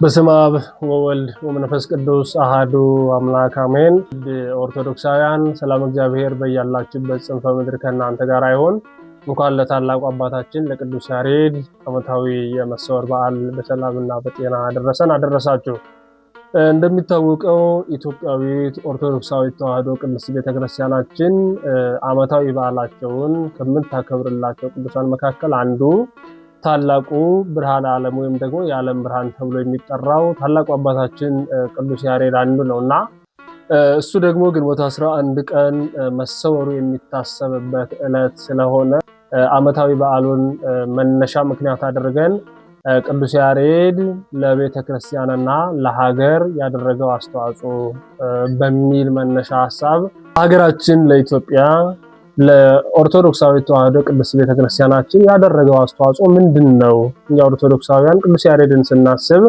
በስመ አብ ወወልድ ወመንፈስ ቅዱስ አሃዱ አምላክ አሜን። ኦርቶዶክሳውያን ሰላም እግዚአብሔር በያላችሁበት ጽንፈ ምድር ከእናንተ ጋር ይሁን። እንኳን ለታላቁ አባታችን ለቅዱስ ያሬድ ዓመታዊ የመሰወር በዓል በሰላምና በጤና አደረሳችሁ። እንደሚታወቀው ኢትዮጵያዊት ኦርቶዶክሳዊት ተዋሕዶ ቅድስት ቤተክርስቲያናችን ዓመታዊ በዓላቸውን ከምታከብርላቸው ቅዱሳን መካከል አንዱ ታላቁ ብርሃነ ዓለም ወይም ደግሞ የዓለም ብርሃን ተብሎ የሚጠራው ታላቁ አባታችን ቅዱስ ያሬድ አንዱ ነውና እሱ ደግሞ ግንቦት 11 ቀን መሰወሩ የሚታሰብበት ዕለት ስለሆነ ዓመታዊ በዓሉን መነሻ ምክንያት አድርገን ቅዱስ ያሬድ ለቤተ ክርስቲያንና ለሀገር ያደረገው አስተዋጽኦ በሚል መነሻ ሐሳብ ሀገራችን ለኢትዮጵያ ለኦርቶዶክሳዊት ተዋሕዶ ቅድስት ቤተክርስቲያናችን ያደረገው አስተዋጽኦ ምንድነው? እኛ ኦርቶዶክሳውያን ቅዱስ ያሬድን ስናስብ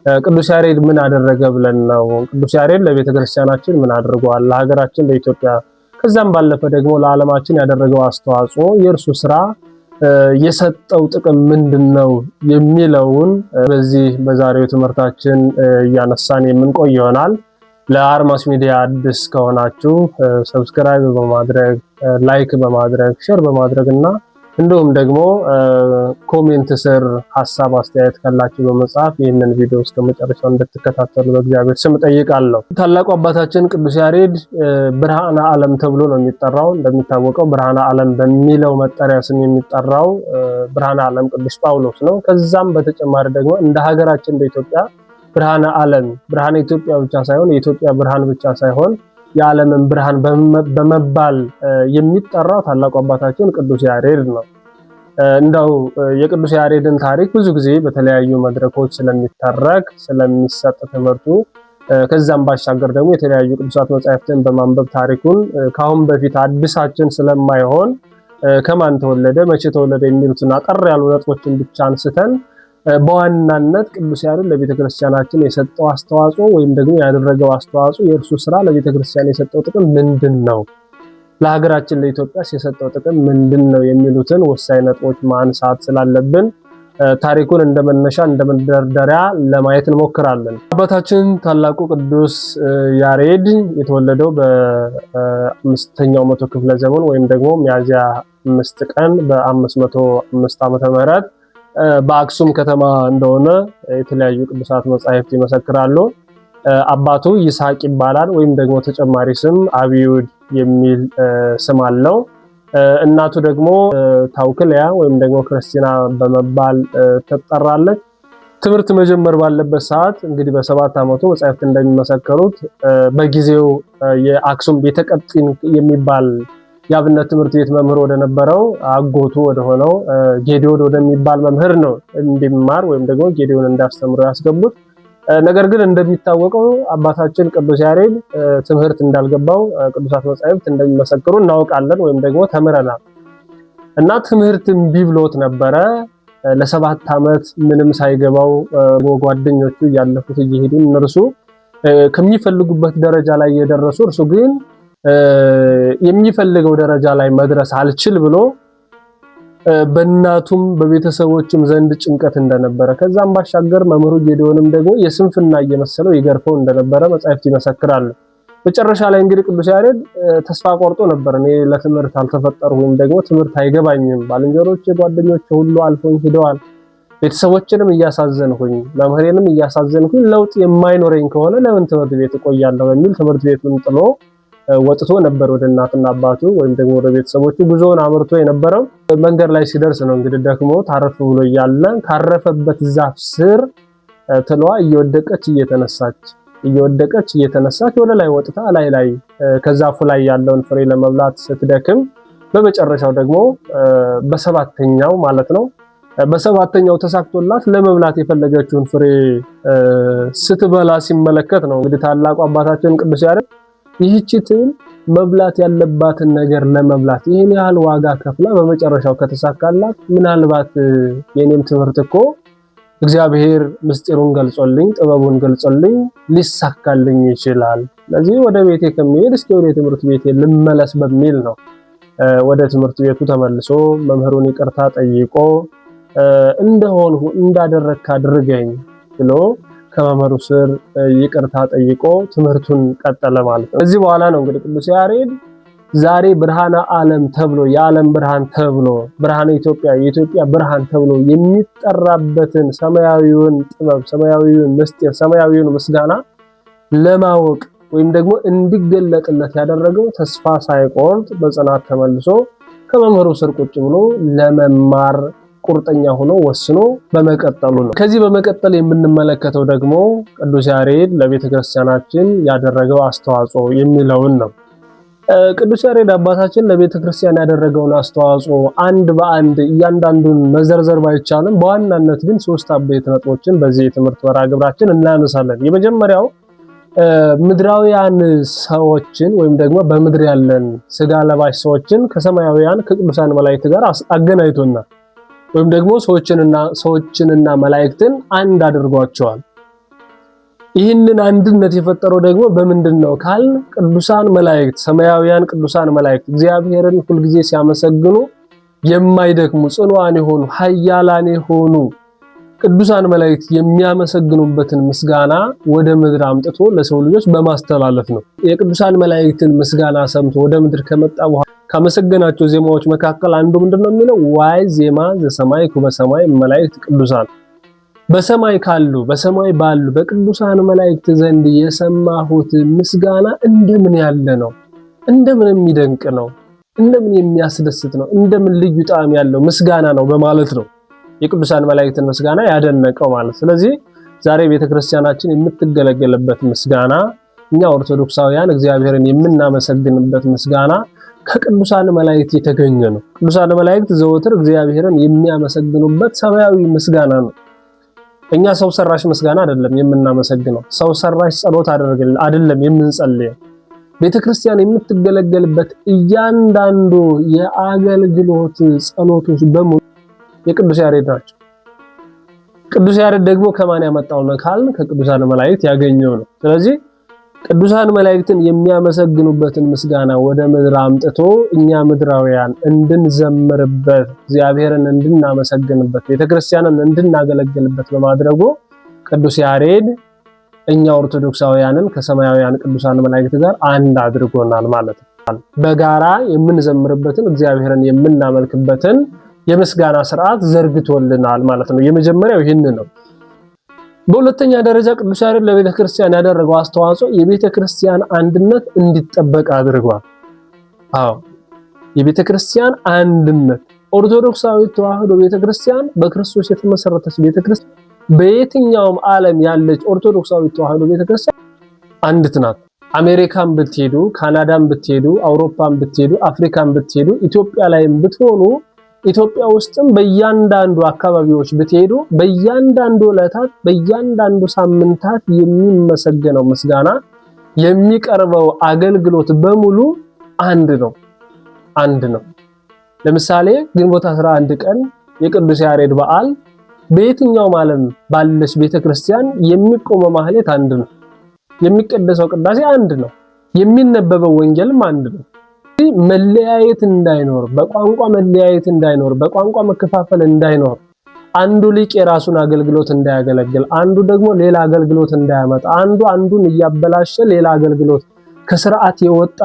ቅዱስ ያሬድ ምን አደረገ ብለን ነው? ቅዱስ ያሬድ ለቤተክርስቲያናችን ምን አድርጓል? ለሀገራችን ለኢትዮጵያ ከዛም ባለፈ ደግሞ ለዓለማችን ያደረገው አስተዋጽኦ የእርሱ ስራ የሰጠው ጥቅም ምንድነው የሚለውን በዚህ በዛሬው ትምህርታችን እያነሳን የምንቆይ ይሆናል። ለአርማስ ሚዲያ አዲስ ከሆናችሁ ሰብስክራይብ በማድረግ ላይክ በማድረግ ሼር በማድረግ እና እንዲሁም ደግሞ ኮሜንት ስር ሐሳብ አስተያየት ካላችሁ በመጻፍ ይህንን ቪዲዮ እስከ መጨረሻው እንድትከታተሉ በእግዚአብሔር ስም ጠይቃለሁ። ታላቁ አባታችን ቅዱስ ያሬድ ብርሃነ ዓለም ተብሎ ነው የሚጠራው። እንደሚታወቀው ብርሃነ ዓለም በሚለው መጠሪያ ስም የሚጠራው ብርሃነ ዓለም ቅዱስ ጳውሎስ ነው። ከዛም በተጨማሪ ደግሞ እንደ ሀገራችን በኢትዮጵያ ብርሃነ ዓለም ብርሃነ ኢትዮጵያ ብቻ ሳይሆን የኢትዮጵያ ብርሃን ብቻ ሳይሆን የዓለምን ብርሃን በመባል የሚጠራው ታላቁ አባታችን ቅዱስ ያሬድ ነው። እንደው የቅዱስ ያሬድን ታሪክ ብዙ ጊዜ በተለያዩ መድረኮች ስለሚተረክ ስለሚሰጥ ትምህርቱ ከዛም ባሻገር ደግሞ የተለያዩ ቅዱሳት መጻሕፍትን በማንበብ ታሪኩን ካሁን በፊት አዲሳችን ስለማይሆን ከማን ተወለደ መቼ ተወለደ የሚሉትን አጠር ያሉ ነጥቦችን ብቻ አንስተን በዋናነት ቅዱስ ያሬድ ለቤተክርስቲያናችን የሰጠው አስተዋጽኦ ወይም ደግሞ ያደረገው አስተዋጽኦ የእርሱ ስራ ለቤተክርስቲያን የሰጠው ጥቅም ምንድነው፣ ለሀገራችን ለኢትዮጵያስ የሰጠው ጥቅም ምንድነው የሚሉትን ወሳኝ ነጥቦች ማንሳት ስላለብን ታሪኩን እንደመነሻ እንደመደርደሪያ ለማየት እንሞክራለን። አባታችን ታላቁ ቅዱስ ያሬድ የተወለደው በ5ኛው መቶ ክፍለ ዘመን ወይም ደግሞ ሚያዝያ 5 ቀን በ505 ዓመተ ምህረት በአክሱም ከተማ እንደሆነ የተለያዩ ቅዱሳት መጻሕፍት ይመሰክራሉ። አባቱ ይስሐቅ ይባላል ወይም ደግሞ ተጨማሪ ስም አብዩድ የሚል ስም አለው። እናቱ ደግሞ ታውክልያ ወይም ደግሞ ክርስቲና በመባል ትጠራለች። ትምህርት መጀመር ባለበት ሰዓት እንግዲህ በ7 ዓመቱ መጻሕፍት እንደሚመሰክሩት በጊዜው የአክሱም ቤተቀጢን የሚባል የአብነት ትምህርት ቤት መምህር ወደ ነበረው አጎቱ ወደ ሆነው ጌዲዮን ወደሚባል መምህር ነው እንዲማር ወይም ደግሞ ጌዲዮን እንዳስተምሩ ያስገቡት። ነገር ግን እንደሚታወቀው አባታችን ቅዱስ ያሬድ ትምህርት እንዳልገባው ቅዱሳት መጻሕፍት እንደሚመሰክሩ እናውቃለን ወይም ደግሞ ተምረናል። እና ትምህርት እምቢ ብሎት ነበረ። ለ7 ዓመት ምንም ሳይገባው ጓደኞቹ ያለፉት እየሄዱ እነርሱ ከሚፈልጉበት ደረጃ ላይ የደረሱ እርሱ ግን የሚፈልገው ደረጃ ላይ መድረስ አልችል ብሎ በእናቱም በቤተሰቦችም ዘንድ ጭንቀት እንደነበረ ከዛም ባሻገር መምህሩ ጌዲዮንም ደግሞ የስንፍና እየመሰለው ይገርፈው እንደነበረ መጻሕፍት ይመሰክራሉ። መጨረሻ ላይ እንግዲህ ቅዱስ ያሬድ ተስፋ ቆርጦ ነበር። እኔ ለትምህርት አልተፈጠርኩም፣ ደግሞ ትምህርት አይገባኝም፣ ባልንጀሮቼ ጓደኞቼ ሁሉ አልፎኝ ሄደዋል፣ ቤተሰቦችንም እያሳዘንኩኝ መምህሬንም እያሳዘንኩኝ ለውጥ የማይኖረኝ ከሆነ ለምን ትምህርት ቤት እቆያለሁ በሚል ትምህርት ቤቱን ጥሎ ወጥቶ ነበር ወደ እናትና አባቱ ወይም ደግሞ ወደ ቤተሰቦቹ ጉዞውን አምርቶ የነበረው። መንገድ ላይ ሲደርስ ነው እንግዲህ ደክሞ ታረፍ ብሎ እያለ ካረፈበት ዛፍ ስር ትሏ እየወደቀች እየተነሳች ወደ ላይ ወጥታ ላይ ከዛፉ ላይ ያለውን ፍሬ ለመብላት ስትደክም በመጨረሻው ደግሞ በሰባተኛው ማለት ነው በሰባተኛው ተሳክቶላት ለመብላት የፈለገችውን ፍሬ ስትበላ ሲመለከት ነው እንግዲህ ታላቁ አባታችን ቅዱስ ያሬድ ይህች ትል መብላት ያለባትን ነገር ለመብላት ይሄን ያህል ዋጋ ከፍላ በመጨረሻው ከተሳካላት ምናልባት የኔም ትምህርት እኮ እግዚአብሔር ምስጢሩን ገልጾልኝ ጥበቡን ገልጾልኝ ሊሳካልኝ ይችላል፣ ስለዚህ ወደ ቤቴ ከመሄድ እስኪ ወደ ትምህርት ቤቴ ልመለስ በሚል ነው ወደ ትምህርት ቤቱ ተመልሶ መምህሩን ይቅርታ ጠይቆ እንደሆንሁ እንዳደረክ አድርገኝ ብሎ ከመምህሩ ስር ይቅርታ ጠይቆ ትምህርቱን ቀጠለ ማለት ነው። ከዚህ በኋላ ነው እንግዲህ ቅዱስ ያሬድ ዛሬ ብርሃነ ዓለም ተብሎ የዓለም ብርሃን ተብሎ ብርሃነ ኢትዮጵያ የኢትዮጵያ ብርሃን ተብሎ የሚጠራበትን ሰማያዊውን ጥበብ፣ ሰማያዊውን ምስጢር፣ ሰማያዊውን ምስጋና ለማወቅ ወይም ደግሞ እንዲገለጥለት ያደረገው ተስፋ ሳይቆርጥ በጽናት ተመልሶ ከመምህሩ ስር ቁጭ ብሎ ለመማር ቁርጠኛ ሆኖ ወስኖ በመቀጠሉ ነው። ከዚህ በመቀጠል የምንመለከተው ደግሞ ቅዱስ ያሬድ ለቤተክርስቲያናችን ያደረገው አስተዋጽኦ የሚለውን ነው። ቅዱስ ያሬድ አባታችን ለቤተክርስቲያን ያደረገውን አስተዋጽኦ አንድ በአንድ እያንዳንዱን መዘርዘር ባይቻልም በዋናነት ግን 3 አበይት ነጥቦችን በዚህ የትምህርት መርሃ ግብራችን እናነሳለን። የመጀመሪያው ምድራውያን ሰዎችን ወይም ደግሞ በምድር ያለን ስጋ ለባሽ ሰዎችን ከሰማያውያን ከቅዱሳን መላእክት ጋር አገናኝቶናል። ወይም ደግሞ ሰዎችንና መላእክትን አንድ አድርጓቸዋል። ይህንን አንድነት የፈጠረው ደግሞ በምንድነው ካል ቅዱሳን መላእክት ሰማያውያን ቅዱሳን መላእክት እግዚአብሔርን ሁልጊዜ ሲያመሰግኑ የማይደክሙ ጽኑዓን የሆኑ ኃያላን የሆኑ ቅዱሳን መላእክት የሚያመሰግኑበትን ምስጋና ወደ ምድር አምጥቶ ለሰው ልጆች በማስተላለፍ ነው። የቅዱሳን መላእክትን ምስጋና ሰምቶ ወደ ምድር ከመጣ በኋላ ካመሰገናቸው ዜማዎች መካከል አንዱ ምንድነው የሚለው ዋይ ዜማ ዘሰማይ ኩበሰማይ መላእክት ቅዱሳን በሰማይ ካሉ በሰማይ ባሉ በቅዱሳን መላእክት ዘንድ የሰማሁት ምስጋና እንደምን ያለ ነው፣ እንደምን የሚደንቅ ነው፣ እንደምን የሚያስደስት ነው፣ እንደምን ልዩ ጣዕም ያለው ምስጋና ነው በማለት ነው የቅዱሳን መላእክትን ምስጋና ያደነቀው ማለት። ስለዚህ ዛሬ ቤተክርስቲያናችን የምትገለገልበት ምስጋና እኛ ኦርቶዶክሳውያን እግዚአብሔርን የምናመሰግንበት ምስጋና ከቅዱሳን መላእክት የተገኘ ነው። ቅዱሳን መላእክት ዘወትር እግዚአብሔርን የሚያመሰግኑበት ሰማያዊ ምስጋና ነው። እኛ ሰው ሰራሽ ምስጋና አይደለም የምናመሰግነው፣ ሰው ሰራሽ ጸሎት አይደለም የምንጸልየው። ቤተክርስቲያን የምትገለገልበት እያንዳንዱ የአገልግሎት ጸሎቶች በሙሉ የቅዱስ ያሬድ ናቸው። ቅዱስ ያሬድ ደግሞ ከማን ያመጣው ነው ካልን ከቅዱሳን መላእክት ያገኘው ነው። ስለዚህ ቅዱሳን መላእክትን የሚያመሰግኑበትን ምስጋና ወደ ምድር አምጥቶ እኛ ምድራውያን እንድንዘምርበት እግዚአብሔርን እንድናመሰግንበት ቤተክርስቲያንን እንድናገለግልበት በማድረጉ ቅዱስ ያሬድ እኛ ኦርቶዶክሳውያንን ከሰማያውያን ቅዱሳን መላእክት ጋር አንድ አድርጎናል ማለት ነው። በጋራ የምንዘምርበትን እግዚአብሔርን የምናመልክበትን የምስጋና ስርዓት ዘርግቶልናል ማለት ነው። የመጀመሪያው ይህን ነው። በሁለተኛ ደረጃ ቅዱስ ያሬድ ለቤተክርስቲያን ያደረገው አስተዋጽኦ የቤተክርስቲያን አንድነት እንዲጠበቅ አድርጓል። የቤተክርስቲያን አንድነት ኦርቶዶክሳዊት ተዋህዶ ቤተክርስቲያን በክርስቶስ የተመሰረተች ቤተክርስቲያን በየትኛውም ዓለም ያለች ኦርቶዶክሳዊት ተዋህዶ ቤተክርስቲያን አንዲት ናት። አሜሪካን ብትሄዱ፣ ካናዳን ብትሄዱ፣ አውሮፓን ብትሄዱ፣ አፍሪካን ብትሄዱ፣ ኢትዮጵያ ላይም ብትሆኑ ኢትዮጵያ ውስጥም በእያንዳንዱ አካባቢዎች ብትሄዱ በእያንዳንዱ ዕለታት በእያንዳንዱ ሳምንታት የሚመሰገነው ምስጋና የሚቀርበው አገልግሎት በሙሉ አንድ ነው። ለምሳሌ ግንቦት 11 ቀን የቅዱስ ያሬድ በዓል በየትኛውም ዓለም ባለች ቤተክርስቲያን የሚቆመው ማህሌት አንድ ነው። የሚቀደሰው ቅዳሴ አንድ ነው። የሚነበበው ወንጌልም አንድ ነው። መለያየት እንዳይኖር፣ በቋንቋ መለያየት እንዳይኖር፣ በቋንቋ መከፋፈል እንዳይኖር፣ አንዱ ሊቅ የራሱን አገልግሎት እንዳያገለግል፣ አንዱ ደግሞ ሌላ አገልግሎት እንዳያመጣ፣ አንዱን እያበላሸ ሌላ አገልግሎት ከስርዓት የወጣ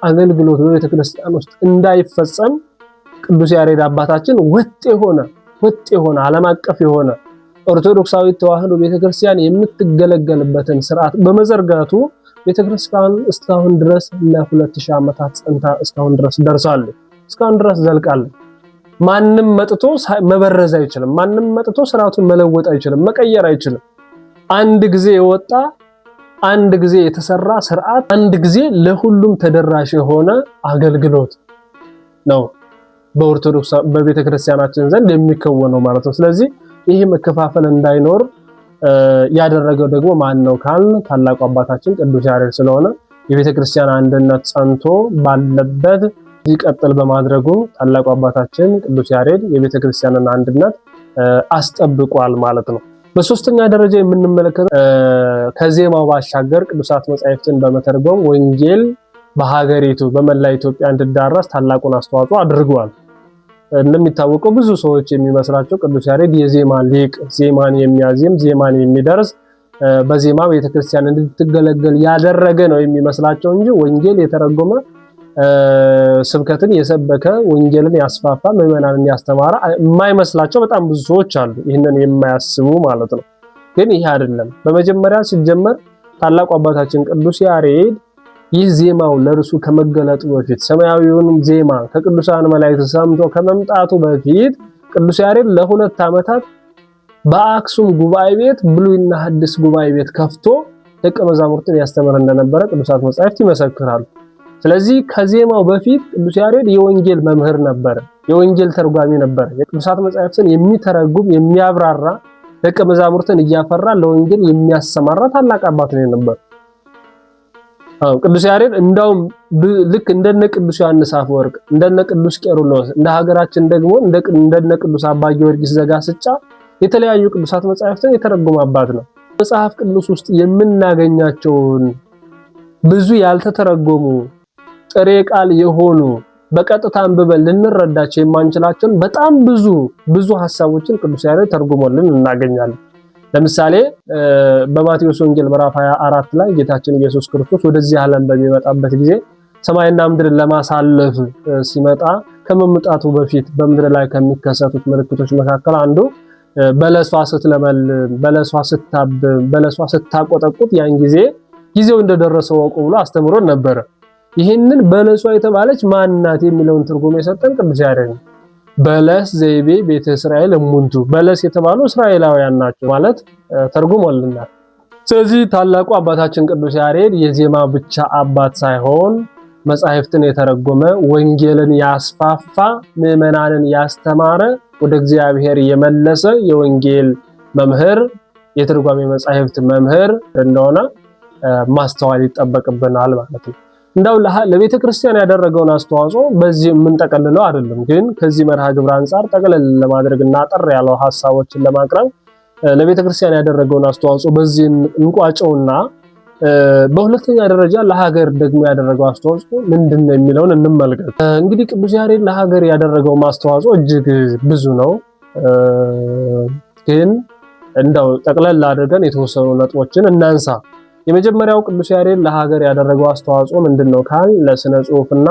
አገልግሎት በቤተክርስቲያን ውስጥ እንዳይፈጸም ቅዱስ ያሬድ አባታችን ወጥ የሆነ ዓለም አቀፍ የሆነ ኦርቶዶክሳዊት ተዋህዶ ቤተክርስቲያን የምትገለገልበትን ስርዓት በመዘርጋቱ ቤተክርስቲያን እስካሁን ድረስ ለ2000 ዓመታት ጸንታ እስካሁን ድረስ ደርሳለች። እስካሁን ድረስ ዘልቃለች። ማንም መጥቶ መበረዝ አይችልም። ማንም መጥቶ ስርዓቱን መለወጥ አይችልም፣ መቀየር አይችልም። አንድ ጊዜ የወጣ አንድ ጊዜ የተሰራ ስርዓት አንድ ጊዜ ለሁሉም ተደራሽ የሆነ አገልግሎት ነው በኦርቶዶክስ በቤተክርስቲያናችን ዘንድ የሚከወነው ማለት ነው። ስለዚህ ይህ መከፋፈል እንዳይኖር ያደረገው ደግሞ ማን ነው ካል ታላቁ አባታችን ቅዱስ ያሬድ ስለሆነ የቤተክርስቲያን አንድነት ጸንቶ ባለበት ይቀጥል በማድረጉ ታላቁ አባታችን ቅዱስ ያሬድ የቤተክርስቲያንን አንድነት አስጠብቋል ማለት ነው። በሶስተኛ ደረጃ የምንመለከተው ከዜማው ባሻገር ቅዱሳት መጻሕፍትን በመተርጎም ወንጌል በሀገሪቱ በመላ ኢትዮጵያ እንዲዳረስ ታላቁን አስተዋጽኦ አድርጓል። እንደሚታወቀው ብዙ ሰዎች የሚመስላቸው ቅዱስ ያሬድ የዜማ ሊቅ፣ ዜማን የሚያዜም ዜማን የሚደርስ በዜማ ቤተክርስቲያን እንድትገለገል ያደረገ ነው የሚመስላቸው እንጂ ወንጌል የተረጎመ ስብከትን የሰበከ ወንጌልን ያስፋፋ ምዕመናንን ያስተማረ የማይመስላቸው በጣም ብዙ ሰዎች አሉ፣ ይህንን የማያስቡ ማለት ነው። ግን ይሄ አይደለም። በመጀመሪያ ሲጀመር ታላቁ አባታችን ቅዱስ ያሬድ ይህ ዜማው ለእርሱ ከመገለጡ በፊት ሰማያዊውን ዜማ ከቅዱሳን መላእክት ሰምቶ ከመምጣቱ በፊት ቅዱስ ያሬድ ለ2 ዓመታት በአክሱም ጉባኤ ቤት ብሉይና ሐዲስ ጉባኤ ቤት ከፍቶ ደቀ መዛሙርትን ያስተምር እንደነበረ ቅዱሳት መጻሕፍት ይመሰክራሉ። ስለዚህ ከዜማው በፊት ቅዱስ ያሬድ የወንጌል መምህር ነበር፣ የወንጌል ተርጓሚ ነበር። የቅዱሳት መጻሕፍትን የሚተረጉም የሚያብራራ ደቀ መዛሙርትን እያፈራ ለወንጌል የሚያሰማራ ታላቅ አባት ነው ነበር። ቅዱስ ያሬድ እንዳውም ልክ እንደነ ቅዱስ ዮሐንስ አፈወርቅ እንደነ ቅዱስ ቄርሎስ እንደ ሀገራችን ደግሞ እንደነ ቅዱስ አባ ጊዮርጊስ ዘጋስጫ የተለያዩ ቅዱሳት መጻሕፍትን የተረጎመ አባት ነው። መጽሐፍ ቅዱስ ውስጥ የምናገኛቸውን ብዙ ያልተተረጎሙ ጥሬ ቃል የሆኑ በቀጥታ አንብበን ልንረዳቸው የማንችላቸውን በጣም ብዙ ሐሳቦችን ቅዱስ ያሬድ ተርጉሞልን እናገኛለን። ለምሳሌ በማቴዎስ ወንጌል ምዕራፍ 24 ላይ ጌታችን ኢየሱስ ክርስቶስ ወደዚህ ዓለም በሚመጣበት ጊዜ ሰማይና ምድርን ለማሳለፍ ሲመጣ ከመምጣቱ በፊት በምድር ላይ ከሚከሰቱት ምልክቶች መካከል አንዱ በለሷ ስትለመልም፣ በለሷ ስታብብ፣ በለሷ ስታቆጠቁጥ ያን ጊዜው እንደደረሰ ወቁ ብሎ አስተምሮን ነበር። ይህንን በለሷ የተባለች ማንናት የሚለውን ትርጉም የሰጠን ቅዱስ ያሬድ ነው። በለስ ዘይቤ ቤተ እስራኤል እሙንቱ፣ በለስ የተባሉ እስራኤላውያን ናቸው ማለት ተርጉሞልናል። ስለዚህ ታላቁ አባታችን ቅዱስ ያሬድ የዜማ ብቻ አባት ሳይሆን መጻሕፍትን የተረጎመ ወንጌልን ያስፋፋ ምዕመናንን ያስተማረ ወደ እግዚአብሔር የመለሰ የወንጌል መምህር የትርጓሜ መጻሕፍት መምህር እንደሆነ ማስተዋል ይጠበቅብናል ማለት ነው። እንዳው ለቤተ ክርስቲያን ያደረገውን አስተዋጽኦ በዚህ የምንጠቀልለው አይደለም፣ ግን ከዚህ መርሃ ግብር አንፃር ጠቅለል ለማድረግና አጠር ያለው ሐሳቦችን ለማቅረብ ለቤተ ክርስቲያን ያደረገውን አስተዋጽኦ በዚህ እንቋጨውና በሁለተኛ ደረጃ ለሀገር ደግሞ ያደረገው አስተዋጽኦ ምንድነው የሚለውን እንመልከት። እንግዲህ ቅዱስ ያሬድ ለሀገር ያደረገው አስተዋጽኦ እጅግ ብዙ ነው። ግን እንዳው ጠቅለል አድርገን የተወሰኑ ነጥቦችን እናንሳ። የመጀመሪያው ቅዱስ ያሬድ ለሀገር ያደረገው አስተዋጽኦ ምንድነው ካል ለስነ ጽሑፍና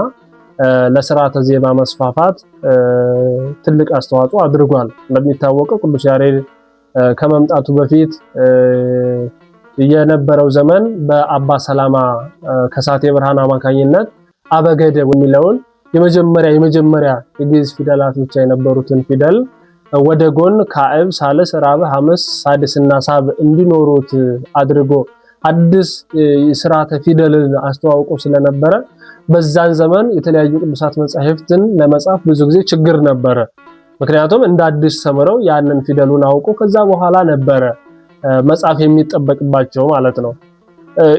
ለሥርዓተ ዜማ መስፋፋት ትልቅ አስተዋጽኦ አድርጓል። እንደሚታወቀው ቅዱስ ያሬድ ከመምጣቱ በፊት የነበረው ዘመን በአባ ሰላማ ከሳቴ ብርሃን አማካኝነት አበገደ የሚለውን የመጀመሪያ የግዕዝ ፊደላት ብቻ የነበሩትን ፊደል ወደ ጎን ካዕብ፣ ሳልስ፣ ራብዕ፣ ሐምስ፣ ሳድስና ሳብ እንዲኖሩት አድርጎ አዲስ ስርዓተ ፊደልን አስተዋውቆ ስለነበረ በዛን ዘመን የተለያዩ ቅዱሳት መጻሕፍትን ለመጻፍ ብዙ ጊዜ ችግር ነበረ። ምክንያቱም እንደ አዲስ ተምረው ያንን ፊደሉን አውቆ ከዛ በኋላ ነበረ መጻፍ የሚጠበቅባቸው ማለት ነው።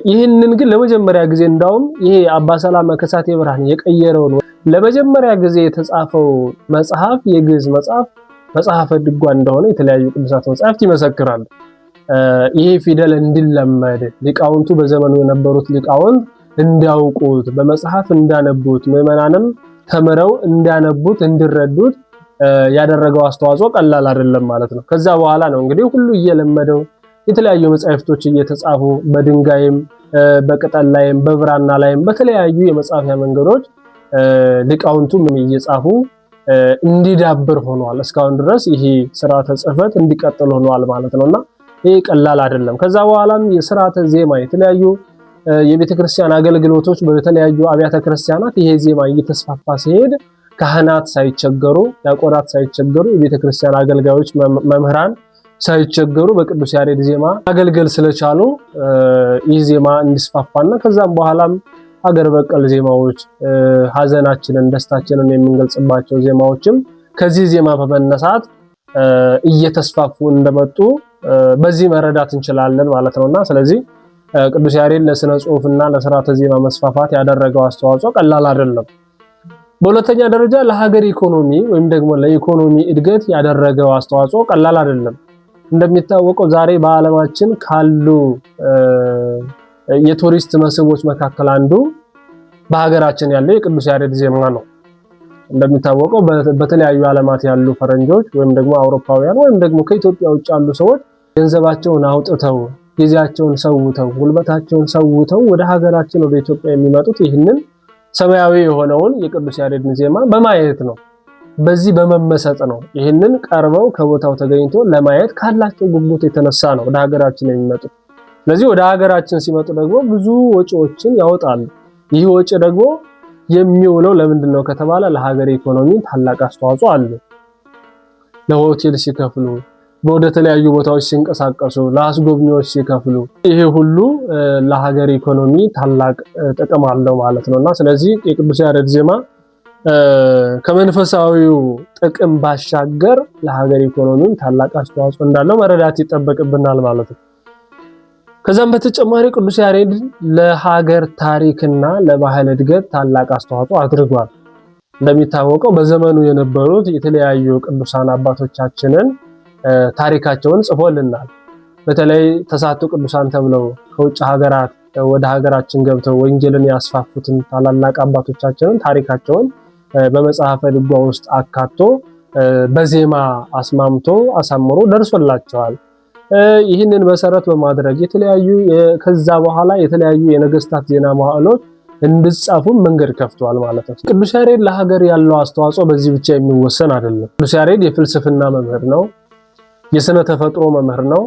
ይህንን ግን ለመጀመሪያ ጊዜ እንዳውም ይሄ አባ ሰላማ ከሳቴ ብርሃን የቀየረውን ለመጀመሪያ ጊዜ የተጻፈው መጽሐፍ የግዕዝ መጽሐፈ ድጓ እንደሆነ የተለያዩ ቅዱሳት መጻሕፍት ይመሰክራሉ። ይሄ ፊደል እንዲለመድ ሊቃውንቱ በዘመኑ የነበሩት ሊቃውንት እንዲያውቁት በመጽሐፍ እንዳነቡት ምዕመናንም ተምረው እንዲያነቡት እንዲረዱት ያደረገው አስተዋጽኦ ቀላል አይደለም ማለት ነው። ከዛ በኋላ ነው እንግዲህ ሁሉ እየለመደው የተለያዩ መጻሕፍቶች እየተጻፉ በድንጋይም በቅጠል ላይም በብራና ላይም በተለያዩ የመጻፊያ መንገዶች ሊቃውንቱም እየጻፉ እንዲዳብር ሆኗል። እስካሁን ድረስ ይሄ ስርዓተ ጽሕፈት እንዲቀጥል ሆኗል ማለት ነውና ይሄ ቀላል አይደለም። ከዛ በኋላም የሥርዓተ ዜማ የተለያዩ የቤተክርስቲያን አገልግሎቶች በተለያዩ አብያተ ክርስቲያናት ይሄ ዜማ እየተስፋፋ ሲሄድ ካህናት ሳይቸገሩ፣ ዲያቆናት ሳይቸገሩ፣ የቤተክርስቲያን አገልጋዮች መምህራን ሳይቸገሩ በቅዱስ ያሬድ ዜማ አገልግል ስለቻሉ ይህ ዜማ እንዲስፋፋና ከዛም በኋላም ሀገር በቀል ዜማዎች ሐዘናችንን ደስታችንን የምንገልጽባቸው ዜማዎችም ከዚህ ዜማ በመነሳት እየተስፋፉ እንደመጡ በዚህ መረዳት እንችላለን ማለት ነውና ስለዚህ ቅዱስ ያሬድ ለስነ ጽሑፍና ለሥርዓተ ዜማ መስፋፋት ያደረገው አስተዋጽኦ ቀላል አይደለም። በሁለተኛ ደረጃ ለሀገር ኢኮኖሚ ወይም ደግሞ ለኢኮኖሚ እድገት ያደረገው አስተዋጽኦ ቀላል አይደለም። እንደሚታወቀው ዛሬ በዓለማችን ካሉ የቱሪስት መስህቦች መካከል አንዱ በሀገራችን ያለው የቅዱስ ያሬድ ዜማ ነው። እንደሚታወቀው በተለያዩ ዓለማት ያሉ ፈረንጆች ወይም ደግሞ አውሮፓውያን ወይም ደግሞ ከኢትዮጵያ ውጭ ያሉ ሰዎች ገንዘባቸውን አውጥተው ጊዜያቸውን ሰውተው ጉልበታቸውን ሰውተው ወደ ሀገራችን ወደ ኢትዮጵያ የሚመጡት ይህንን ሰማያዊ የሆነውን የቅዱስ ያሬድን ዜማ በማየት ነው። በዚህ በመመሰጥ ነው። ይህንን ቀርበው ከቦታው ተገኝቶ ለማየት ካላቸው ጉጉት የተነሳ ነው ወደ ሀገራችን የሚመጡት። ስለዚህ ወደ ሀገራችን ሲመጡ ደግሞ ብዙ ወጪዎችን ያወጣሉ። ይህ ወጪ ደግሞ የሚውለው ለምንድነው ከተባለ ለሀገር ኢኮኖሚ ታላቅ አስተዋጽኦ አለው። ለሆቴል ሲከፍሉ፣ ወደ ተለያዩ ቦታዎች ሲንቀሳቀሱ፣ ለአስጎብኚዎች ሲከፍሉ፣ ይሄ ሁሉ ለሀገር ኢኮኖሚ ታላቅ ጥቅም አለው ማለት ነውና ስለዚህ የቅዱስ ያሬድ ዜማ ከመንፈሳዊው ጥቅም ባሻገር ለሀገር ኢኮኖሚ ታላቅ አስተዋጽኦ እንዳለው መረዳት ይጠበቅብናል ማለት ነው። ከዛም በተጨማሪ ቅዱስ ያሬድ ለሀገር ታሪክና ለባህል እድገት ታላቅ አስተዋጽኦ አድርጓል። እንደሚታወቀው በዘመኑ የነበሩት የተለያዩ ቅዱሳን አባቶቻችንን ታሪካቸውን ጽፎልናል። በተለይ ተሳቱ ቅዱሳን ተብለው ከውጭ ሀገራት ወደ ሀገራችን ገብተው ወንጌልን ያስፋፉትን ታላላቅ አባቶቻችንን ታሪካቸውን በመጽሐፈ ድጓ ውስጥ አካቶ በዜማ አስማምቶ አሳምሮ ደርሶላቸዋል። ይህንን መሰረት በማድረግ የተለያዩ ከዛ በኋላ የተለያዩ የነገስታት ዜና መዋዕሎች እንድጻፉ መንገድ ከፍቷል ማለት ነው። ቅዱስ ያሬድ ለሀገር ያለው አስተዋጽኦ በዚህ ብቻ የሚወሰን አይደለም። ቅዱስ ያሬድ የፍልስፍና መምህር ነው፣ የሥነ ተፈጥሮ መምህር ነው።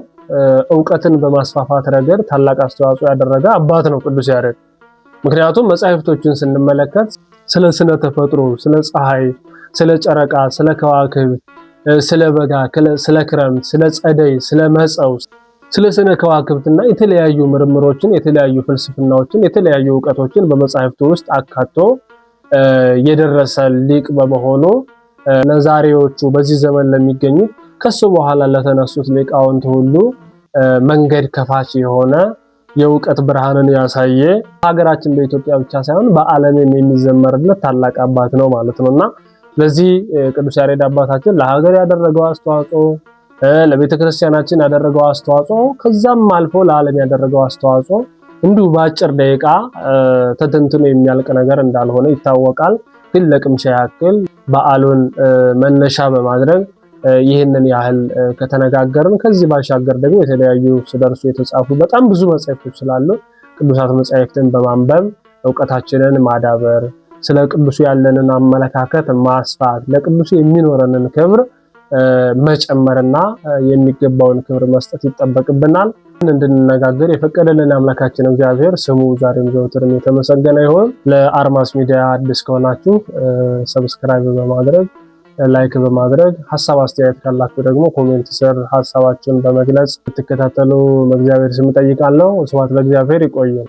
ዕውቀትን በማስፋፋት ረገድ ታላቅ አስተዋጽኦ ያደረገ አባት ነው ቅዱስ ያሬድ። ምክንያቱም መጻሕፍቶችን ስንመለከት ስለ ሥነ ተፈጥሮ፣ ስለ ፀሐይ፣ ስለ ጨረቃ፣ ስለ ከዋክብት፣ ስለ በጋ፣ ስለ ክረምት፣ ስለ ጸደይ፣ ስለ መጸው፣ ስለ ስነ ከዋክብትና የተለያዩ ምርምሮችን፣ የተለያዩ ፍልስፍናዎችን፣ የተለያዩ ዕውቀቶችን በመጻሕፍቱ ውስጥ አካቶ የደረሰ ሊቅ በመሆኑ ለዛሬዎቹ በዚህ ዘመን ለሚገኙ ከሱ በኋላ ለተነሱት ሊቃውንት ሁሉ መንገድ ከፋች የሆነ የዕውቀት ብርሃንን ያሳየ ሀገራችን በኢትዮጵያ ብቻ ሳይሆን በዓለምም የሚዘመርለት ታላቅ አባት ነው ማለት ነውና ለዚህ ቅዱስ ያሬድ አባታችን ለሀገር ያደረገው አስተዋጽኦ ለቤተክርስቲያናችን ያደረገው አስተዋጽኦ ከዛም አልፎ ለዓለም ያደረገው አስተዋጽኦ እንዲሁ በአጭር ደቂቃ ተተንትኖ የሚያልቅ ነገር እንዳልሆነ ይታወቃል። ግን ለቅምሻ ያክል በዓሉን መነሻ በማድረግ ይህንን ያህል ከተነጋገርን ከዚህ ባሻገር ደግሞ የተለያዩ ስለርሱ የተጻፉ በጣም ብዙ መጻሕፍቶች ስላሉ ቅዱሳት መጻሕፍትን በማንበብ ዕውቀታችንን ማዳበር፣ ስለ ቅዱሱ ያለንን አመለካከት ማስፋት፣ ለቅዱሱ የሚኖረንን ክብር መጨመርና የሚገባውን ክብር መስጠት ይጠበቅብናል። እንድንነጋገር የፈቀደልን አምላካችን እግዚአብሔር ስሙ ዛሬም ዘወትርም የተመሰገነ ይሁን። ለአርማስ ሚዲያ አዲስ ከሆናችሁ ሰብስክራይብ በማድረግ ላይክ በማድረግ ሐሳብ አስተያየት ካላችሁ ደግሞ ኮሜንት ስር ሐሳባችሁን በመግለጽ ትከታተሉ በእግዚአብሔር ስም ጠይቃለሁ። ስብሐት ለእግዚአብሔር። ይቆያል።